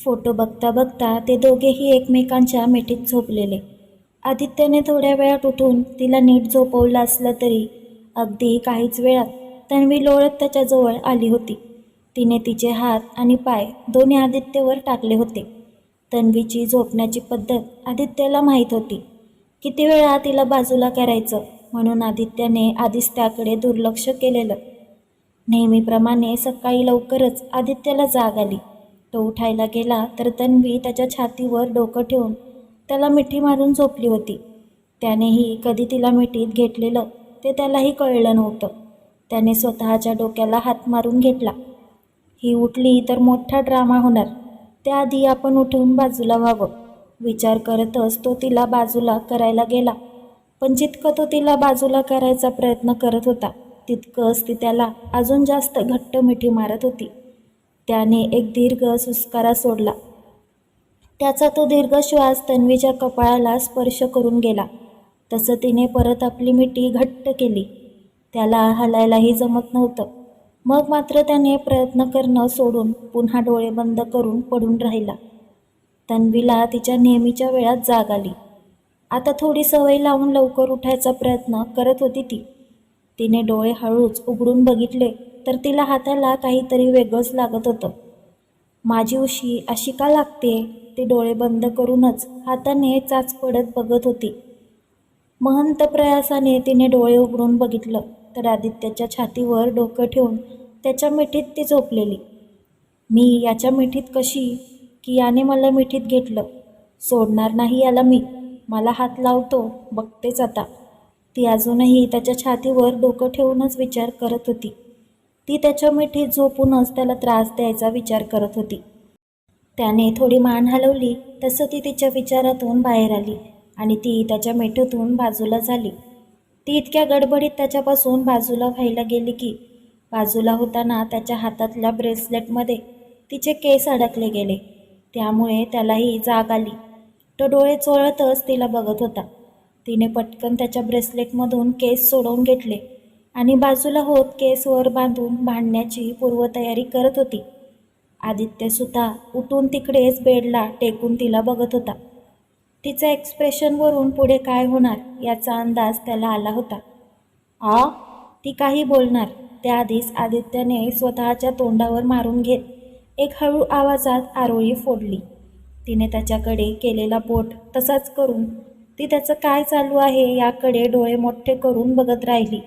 Photo बघता बघता ते दोघेही एकमेकांच्या मिठीत झोपलेले. आदित्यने थोड्या वेळात उठून तिला नीट झोपवलं असलं तरी अगदी काहीच वेळात तन्वी लोळत त्याच्याजवळ आली होती. तिने तिचे हात आणि पाय दोन्ही आदित्यवर टाकले होते. तन्वीची झोपण्याची पद्धत आदित्यला माहीत होती. किती वेळा तिला बाजूला करायचं म्हणून आदित्यने आधीच त्याकडे दुर्लक्ष केलेलं. नेहमीप्रमाणे सकाळी लवकरच आदित्यला जाग आली. तो उठायला गेला तर तन्वी त्याच्या छातीवर डोकं ठेवून त्याला मिठी मारून झोपली होती. त्यानेही कधी तिला मिठीत घेतलेलं ते त्यालाही कळलं नव्हतं. त्याने स्वतःच्या डोक्याला हात मारून घेतला. ही उठली तर मोठा ड्रामा होणार, त्याआधी आपण उठून बाजूला व्हावं विचार करतच तो तिला बाजूला करायला गेला. पण जितकं तो तिला बाजूला करायचा प्रयत्न करत होता तितकंच ती त्याला अजून जास्त घट्ट मिठी मारत होती. त्याने एक दीर्घ सुस्कारा सोडला. त्याचा तो दीर्घ श्वास तन्वीच्या कपाळाला स्पर्श करून गेला. तसं तिने परत आपली मिठी घट्ट केली. त्याला हलायलाही जमत नव्हतं. मग मात्र त्याने प्रयत्न करणं सोडून पुन्हा डोळे बंद करून पडून राहिला. तन्वीला तिच्या नेहमीच्या वेळात जाग आली. आता थोडी सवय लावून लवकर उठायचा प्रयत्न करत होती ती. तिने डोळे हळूच उघडून बघितले तर तिला हाताला काहीतरी वेगळंच लागत होतं. माझी उशी अशी का लागते? ती डोळे बंद करूनच हाताने चाच पडत बघत होती. महंत प्रयासाने तिने डोळे उघडून बघितलं तर आदित्यच्या छातीवर डोकं ठेवून त्याच्या मिठीत ती झोपलेली. मी याच्या मिठीत कशी की याने मला मिठीत घेतलं? सोडणार नाही याला मी. मला हात लावतो बघतेच आता. ती अजूनही त्याच्या छातीवर डोकं ठेवूनच विचार करत होती. ती त्याच्या मिठीत झोपूनच त्याला त्रास द्यायचा विचार करत होती. त्याने थोडी मान हलवली तसं ती तिच्या विचारातून बाहेर आली आणि ती त्याच्या मिठीतून बाजूला झाली. ती इतक्या गडबडीत त्याच्यापासून बाजूला व्हायला गेली की बाजूला होताना त्याच्या हातातल्या ब्रेसलेटमध्ये तिचे केस अडकले गेले. त्यामुळे त्यालाही जाग आली. तो डोळे चोळतच तिला बघत होता. तिने पटकन त्याच्या ब्रेसलेटमधून केस सोडवून घेतले आणि बाजूला होत केस वर बांधून भांडण्याची पूर्वतयारी करत होती. आदित्यसुद्धा उठून तिकडेच बेडला टेकून तिला बघत होता. तिचा एक्सप्रेशनवरून पुढे काय होणार याचा अंदाज त्याला आला होता. ती काही बोलणार त्याआधीच आदित्यने स्वतःच्या तोंडावर मारून घेत एक हळू आवाजात आरोळी फोडली. तिने त्याच्याकडे केलेला बोट तसाच करून ती त्याचं काय चालू आहे याकडे डोळे मोठे करून बघत राहिली.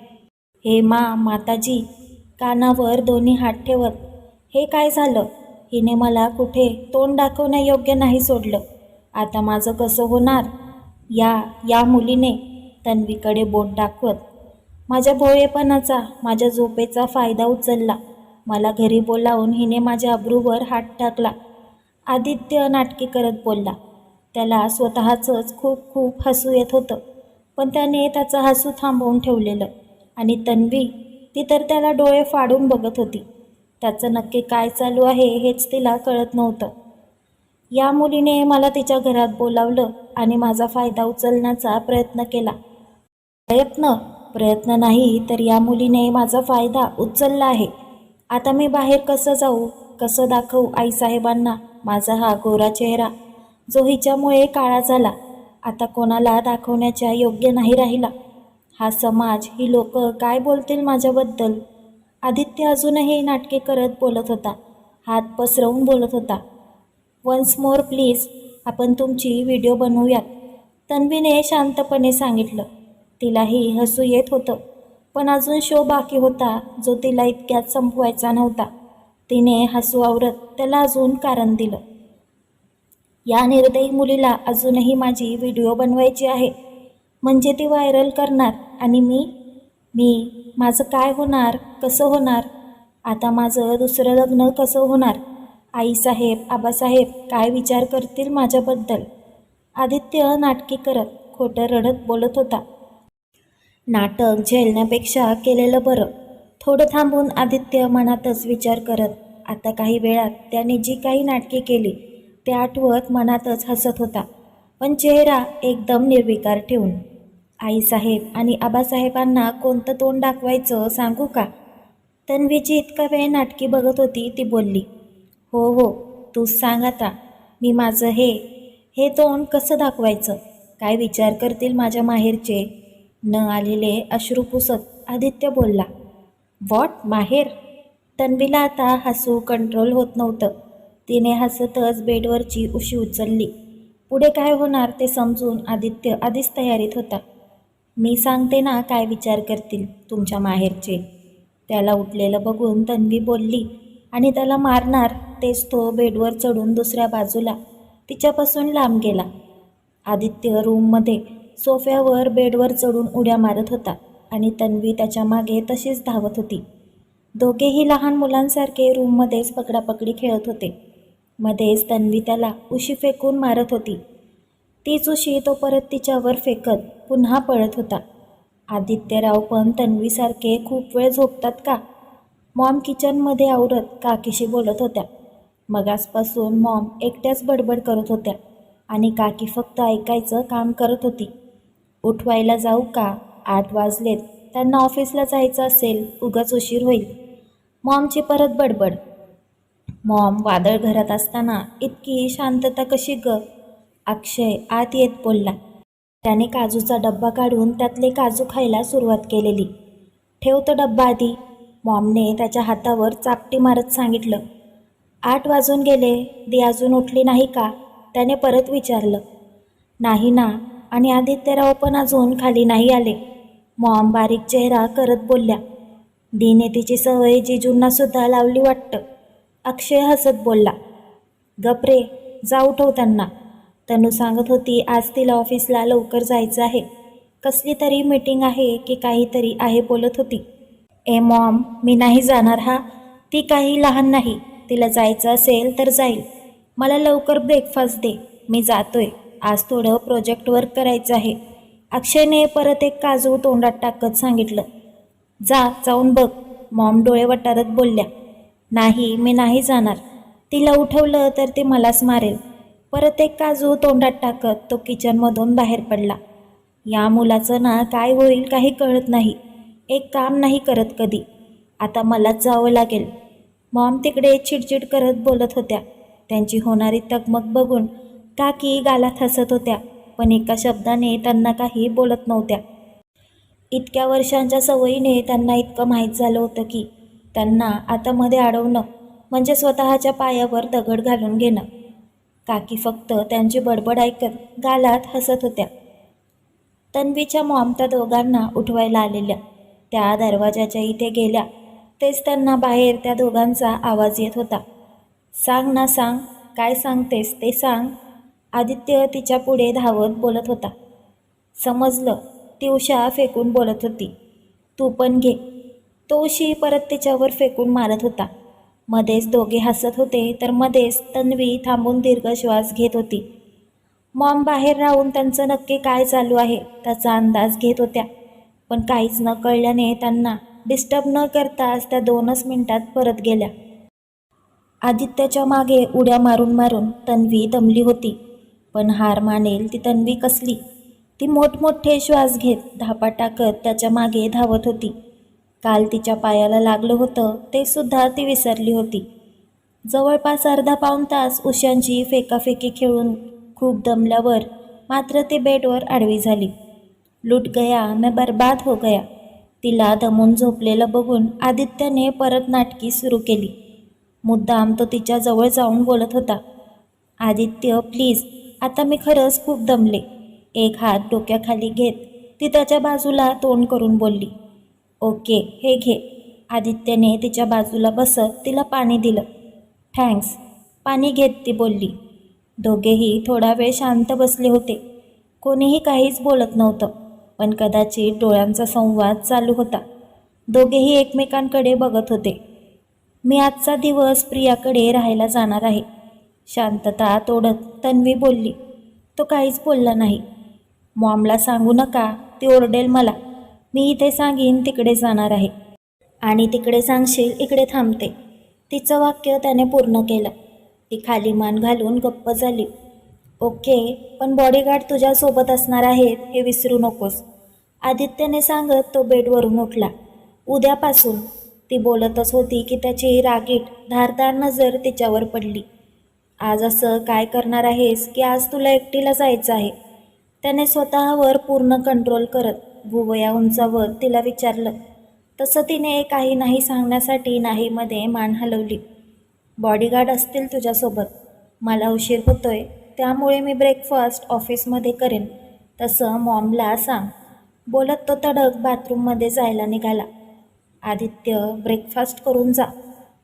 हे माताजी, कानावर दोन्ही हात ठेवत, हे काय झालं? हिने मला कुठे तोंड दाखवण्यायोग्य नाही सोडलं. आता माझं कसं होणार? या मुलीने तन्वीकडे बोट दाखवत माझ्या भोळेपणाचा, माझ्या झोपेचा फायदा उचलला. मला घरी बोलावून हिने माझ्या अब्रूवर हात टाकला. आदित्य नाटकी करत बोलला. त्याला स्वतःचंच खूप खूप हसू येत होतं. पण त्याने त्याचं हसू थांबवून ठेवलेलं आणि तन्वी ती तर त्याला डोळे फाडून बघत होती. त्याचं नक्की काय चालू आहे हेच तिला कळत नव्हतं. या मुलीने मला तिच्या घरात बोलावलं आणि माझा फायदा उचलण्याचा प्रयत्न केला. प्रयत्न नाही तर या मुलीने माझा फायदा उचलला आहे. आता मी बाहेर कसं जाऊ? कसं दाखवू आईसाहेबांना माझा हा गोरा चेहरा जो हिच्यामुळे काळा झाला? आता कोणाला दाखवण्याच्या योग्य नाही राहिला. हा समाज, ही लोक काय बोलतील माझ्याबद्दल? आदित्य अजूनही नाटके करत बोलत होता. हात पसरवून बोलत होता. वन्स मोर प्लीज, आपण तुमची व्हिडिओ बनवूयात, तन्वीने शांतपणे सांगितलं. तिलाही हसू येत होतं. पण अजून शो बाकी होता जो तिला इतक्यात संपवायचा नव्हता. तिने हसू आवरत त्याला अजून कारण दिलं. या निर्दयी मुलीला अजूनही माझी व्हिडिओ बनवायची आहे, म्हणजे ती व्हायरल करणार. आणि मी माझं काय होणार? कसं होणार? आता माझं दुसरं लग्न कसं होणार? आईसाहेब, आबासाहेब काय विचार करतील माझ्याबद्दल? आदित्य नाटकी करत खोटं रडत बोलत होता. नाटक झेलण्यापेक्षा केलेलं बरं. थोडं थांबून आदित्य मनातच विचार करत आता काही वेळात त्याने जी काही नाटके केली ते आठवत मनातच हसत होता. पण चेहरा एकदम निर्विकार ठेवून. आईसाहेब आणि आबासाहेबांना कोणतं तोंड दाखवायचं सांगू का? तन्वीची इतका वेळ नाटकी बघत होती ती बोलली. हो तूच सांग आता. मी माझं हे तोंड कसं दाखवायचं? काय विचार करतील माझ्या माहेरचे? न आलेले अश्रू पुसत आदित्य बोलला. व्हॉट माहेर? तन्वीला आता हसू कंट्रोल होत नव्हतं. तिने हसतच बेडवरची उशी उचलली. पुढे काय होणार ते समजून आदित्य आधीच तयारीत होता. मी सांगते ना काय विचार करतील तुमच्या माहेरचे. त्याला उठलेलं बघून तन्वी बोलली आणि त्याला मारणार तेच तो बेडवर चढून दुसऱ्या बाजूला तिच्यापासून लांब गेला. आदित्य रूममध्ये सोफ्यावर बेडवर चढून उड्या मारत होता आणि तन्वी त्याच्या मागे तशीच धावत होती. दोघेही लहान मुलांसारखे रूममध्येच पकडापकडी खेळत होते. मध्येच तन्वी त्याला उशी फेकून मारत होती. तीच उशी तो परत तिच्यावर फेकत पुन्हा पळत होता. आदित्यराव पण तन्वीसारखे खूप वेळ झोपतात का? मॉम किचनमध्ये आवरत काकीशी बोलत होत्या. मगासपासून मॉम एकट्याच बडबड करत होत्या आणि काकी फक्त ऐकायचं काम करत होती. उठवायला जाऊ का? 8 वाजलेत. त्यांना ऑफिसला जायचं असेल, उगाच उशीर होईल. मॉमची परत बडबड. मॉम, वादळ घरात असताना इतकी शांतता कशी ग? अक्षय आत येत बोलला. त्याने काजूचा डब्बा काढून त्यातले काजू खायला सुरुवात केलेली. ठेव तो डब्बा आधी, मॉमने त्याच्या हातावर चापटी मारत सांगितलं. 8 वाजून गेले, दी अजून उठली नाही का? त्याने परत विचारलं. नाही ना, आणि आदित्यराव पण अजून खाली नाही आले. मॉम बारीक चेहरा करत बोलल्या. दीने तिची सवय जिजूंना सुद्धा लावली वाटतं. अक्षय हसत बोलला. गपरे, जा उठव त्यांना. तनू सांगत होती आज तिला ऑफिसला लवकर जायचं आहे. कसली तरी मीटिंग आहे की काहीतरी आहे बोलत होती. ए मॉम, मी नाही जाणार हा. ती काही लहान नाही. तिला जायचं असेल तर जाईल. मला लवकर ब्रेकफास्ट दे. मी जातोय. आज थोडं प्रोजेक्ट वर्क करायचं आहे. अक्षयने परत एक काजू तोंडात टाकत सांगितलं. जाऊन बघ, मॉम डोळे वटारत बोलल्या. नाही, मी नाही जाणार. तिला उठवलं तर ती मलाच मारेल. परत एक काजू तोंडात टाकत तो किचनमधून बाहेर पडला. या मुलाचं ना काय होईल काही कळत नाही. एक काम नाही करत कधी. आता मलाच जावं लागेल. मॉम तिकडे चिडचिड करत बोलत होत्या. त्यांची होणारी तगमग बघून काकी गालात हसत होत्या, पण एका शब्दाने त्यांना काही बोलत नव्हत्या. इतक्या वर्षांच्या सवयीने त्यांना इतकं माहीत झालं होतं की त्यांना आता मध्ये अडवणं म्हणजे स्वतःच्या पायावर दगड घालून घेणं. काकी फक्त त्यांची बडबड ऐकत गालात हसत होत्या. तन्वीच्या मॉम त्या दोघांना उठवायला आलेल्या. त्या दरवाजाच्या इथे गेल्या तेच त्यांना बाहेर त्या दोघांचा आवाज येत होता. सांग ना, सांग. काय सांगतेस ते सांग. आदित्य तिच्या पुढे धावत बोलत होता. समजलं, ती उशा फेकून बोलत होती. तू पण घे. तो उशी परत तिच्यावर फेकून मारत होता. मध्येच दोघे हसत होते तर मध्येच तन्वी थांबून दीर्घ श्वास घेत होती. मॉम बाहेर राहून त्यांचं नक्की काय चालू आहे त्याचा अंदाज घेत होत्या, पण काहीच न कळल्याने त्यांना डिस्टर्ब न करताच त्या 2च मिनिटात परत गेल्या. आदित्यच्या मागे उड्या मारून मारून तन्वी दमली होती, पण हार मानेल ती तन्वी कसली. ती मोठमोठे श्वास घेत धापा टाकत त्याच्या मागे धावत होती. काल तिच्या पायाला लागलं होतं ते सुद्धा ती विसरली होती. जवळपास अर्धा पाऊण तास उशांची फेकाफेकी खेळून खूप दमल्यावर मात्र ती बेडवर आडवी झाली. लुट गया, मैं बर्बाद हो गया. तिला दमून झोपलेलं बघून आदित्यने परत नाटकी सुरू केली. मुद्दाम तो तिच्या जवळ जाऊन बोलत होता. आदित्य प्लीज, आता मी खरंच खूप दमले. एक हात डोक्याखाली घेत ती त्याच्या बाजूला तोंड करून बोलली. ओके, हे घे. आदित्यने तिच्या बाजूला बसत तिला पाणी दिलं. थँक्स. पाणी घेत ती बोलली. दोघेही थोडा वेळ शांत बसले होते. कोणीही काहीच बोलत नव्हतं, पण कदाचित डोळ्यांचा संवाद चालू होता. दोघेही एकमेकांकडे बघत होते. मी आजचा दिवस प्रियाकडे राहायला जाणार आहे. शांतता तोडत तन्वी बोलली. तो काहीच बोलला नाही. मॉमला सांगू नका, ती ओरडेल मला. मी इथे सांगीन तिकडे जाणार आहे. आणि तिकडे सांगशील इकडे थांबते. तिचं वाक्य त्याने पूर्ण केलं. ती खाली मान घालून गप्प झाली. ओके, पण बॉडीगार्ड तुझ्यासोबत असणार आहेत हे विसरू नकोस. आदित्यने सांगत तो बेडवरून उठला. उद्यापासून. ती बोलतच होती की त्याची रागीट धारदार नजर तिच्यावर पडली. आज असं काय करणार आहेस की आज तुला एकटीला जायचं आहे? त्याने स्वतःवर पूर्ण कंट्रोल करत भुवया उंचावत तिला विचारलं. तसं तिने काही नाही सांगण्यासाठी नाहीमध्ये मान हलवली. बॉडीगार्ड असतील तुझ्यासोबत. मला उशीर होतोय, त्यामुळे मी ब्रेकफास्ट ऑफिसमध्ये करेन. तसं मॉमला सांग. बोलत तो तडक बाथरूममध्ये जायला निघाला. आदित्य, ब्रेकफास्ट करून जा,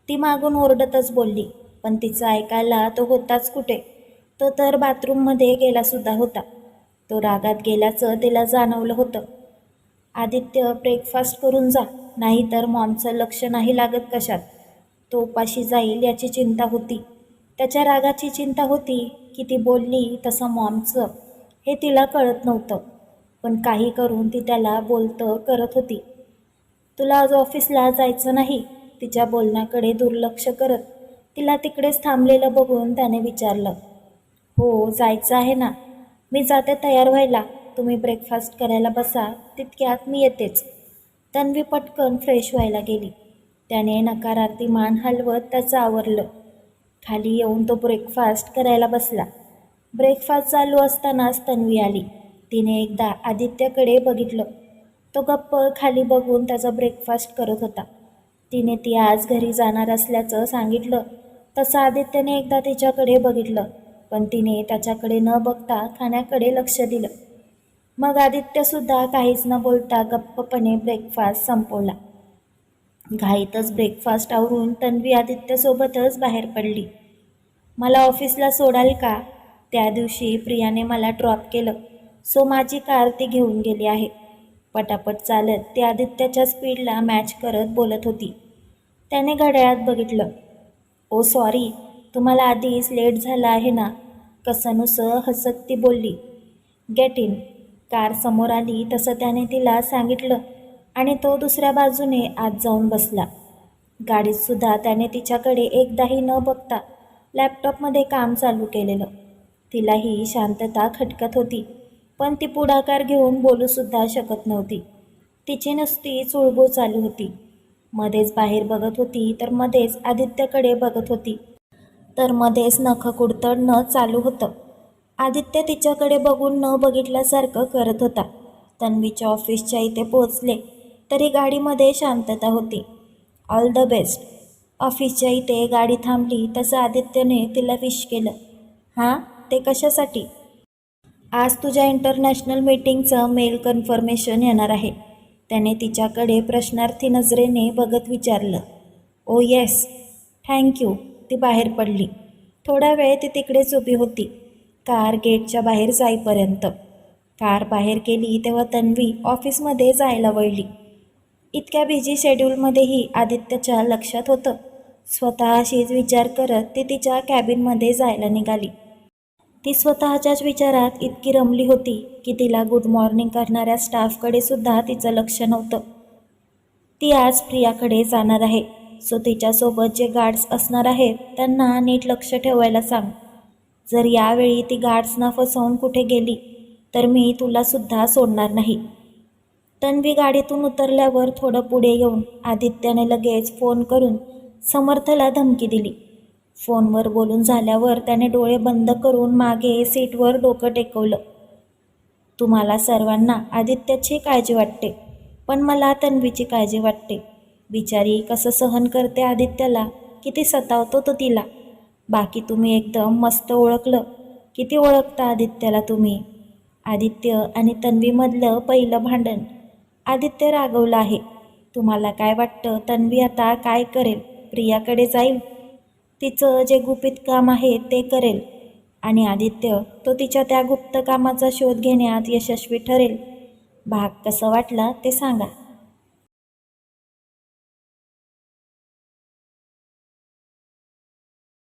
ती मागून ओरडतच बोलली. पण तिचं ऐकायला तो होताच कुठे. तो तर बाथरूममध्ये गेलासुद्धा होता. तो रागात गेल्याचं तिला जाणवलं होतं. आदित्य, ब्रेकफास्ट करून जा, नाहीतर मॉमचं लक्ष नाही लागत कशात. तो उपाशी जाईल याची चिंता होती. त्याच्या रागाची चिंता होती की ती बोलली तसं मॉमचं हे तिला कळत नव्हतं. पण काही करून ती त्याला बोलतं करत होती. तुला आज ऑफिसला जायचं नाही? तिच्या बोलण्याकडे दुर्लक्ष करत तिला तिकडेच थांबलेलं बघून त्याने विचारलं. हो, जायचं आहे ना. मी जाते तयार व्हायला. तुम्ही ब्रेकफास्ट करायला बसा, तितक्यात मी येतेच. तन्वी पटकन फ्रेश व्हायला गेली. त्याने नकारार्थी मान हलवत त्याचं आवरलं. खाली येऊन तो ब्रेकफास्ट करायला बसला. ब्रेकफास्ट चालू असतानाच तन्वी आली. तिने एकदा आदित्यकडे बघितलं. तो गप्प खाली बघून त्याचा ब्रेकफास्ट करत होता. तिने ती आज घरी जाणार असल्याचं सांगितलं. तसं आदित्यने एकदा तिच्याकडे बघितलं, पण तिने त्याच्याकडे न बघता खाण्याकडे लक्ष दिलं. मग आदित्यसुद्धा काहीच न बोलता गप्पपणे ब्रेकफास्ट संपवला. घाईतच ब्रेकफास्ट आवरून तन्वी आदित्यसोबतच बाहेर पडली. मला ऑफिसला सोडाल का? त्या दिवशी प्रियाने मला ड्रॉप केलं, सो माझी कार ती घेऊन गेली आहे. पटापट चालत ती आदित्यच्या स्पीडला मॅच करत बोलत होती. त्याने घड्याळात बघितलं. ओ सॉरी, तुम्हाला आधीच लेट झाला आहे ना, कसंनुसं हसत ती बोलली. Get in. कार समोर आली तसं त्याने तिला सांगितलं आणि तो दुसऱ्या बाजूने आत जाऊन बसला. गाडीतसुद्धा त्याने तिच्याकडे एकदाही न बघता लॅपटॉपमध्ये काम चालू केलेलं. तिलाही शांतता खटकत होती, पण ती पुढाकार घेऊन बोलूसुद्धा शकत नव्हती. तिची नुसती चुळबुळ चालू होती. मध्येच बाहेर बघत होती, तर मध्येच आदित्यकडे बघत होती, तर मध्येच नखं कुडतडणं चालू होतं. आदित्य तिच्याकडे बघून न बघितल्यासारखं करत होता. तन्वीच्या ऑफिसच्या इथे पोहोचले तरी गाडीमध्ये शांतता होती. All the best. ऑफिसच्या इथे गाडी थांबली तसं आदित्यने तिला विश केलं. हां, ते कशासाठी? आज तुझ्या इंटरनॅशनल मीटिंगचं मेल कन्फर्मेशन येणार आहे, त्याने तिच्याकडे प्रश्नार्थी नजरेने बघत विचारलं. ओ येस, थँक्यू. ती बाहेर पडली. थोडा वेळ ती तिकडेच उभी होती, कार गेटच्या बाहेर जाईपर्यंत. कार बाहेर गेली तेव्हा तन्वी ऑफिसमध्ये जायला वळली. इतक्या बिझी शेड्यूलमध्येही आदित्यच्या लक्षात होतं. स्वतःशीच विचार करत ती तिच्या कॅबिनमध्ये जायला निघाली. ती स्वतःच्याच विचारात इतकी रमली होती की तिला गुड मॉर्निंग करणाऱ्या स्टाफकडे सुद्धा तिचं लक्ष नव्हतं. ती आज प्रियाकडे जाणार आहे, सो तिच्यासोबत जे गार्ड्स असणार आहेत त्यांना नीट लक्ष ठेवायला सांग. जर यावेळी ती गार्ड्सना फसवून कुठे गेली तर मी तुलासुद्धा सोडणार नाही. तन्वी गाडीतून उतरल्यावर थोडं पुढे येऊन आदित्यने लगेच फोन करून समर्थला धमकी दिली. फोनवर बोलून झाल्यावर त्याने डोळे बंद करून मागे सीटवर डोकं टेकवलं. तुम्हाला सर्वांना आदित्याची काळजी वाटते, पण मला तन्वीची काळजी वाटते. बिचारी कसं सहन करते आदित्यला, किती सतावतो तो तिला. बाकी तुम्ही एकदम मस्त ओळखलं. किती ओळखता आदित्यला तुम्ही? आदित्य आणि तन्वीमधलं पहिलं भांडण. आदित्य रागवला आहे. तुम्हाला काय वाटतं तन्वी आता काय करेल? प्रियाकडे जाईल, तिचं जे गुपित काम आहे ते करेल आणि आदित्य तो तिच्या त्या गुप्त कामाचा शोध घेण्यात यशस्वी ठरेल. भाग कसा वाटला ते सांगा.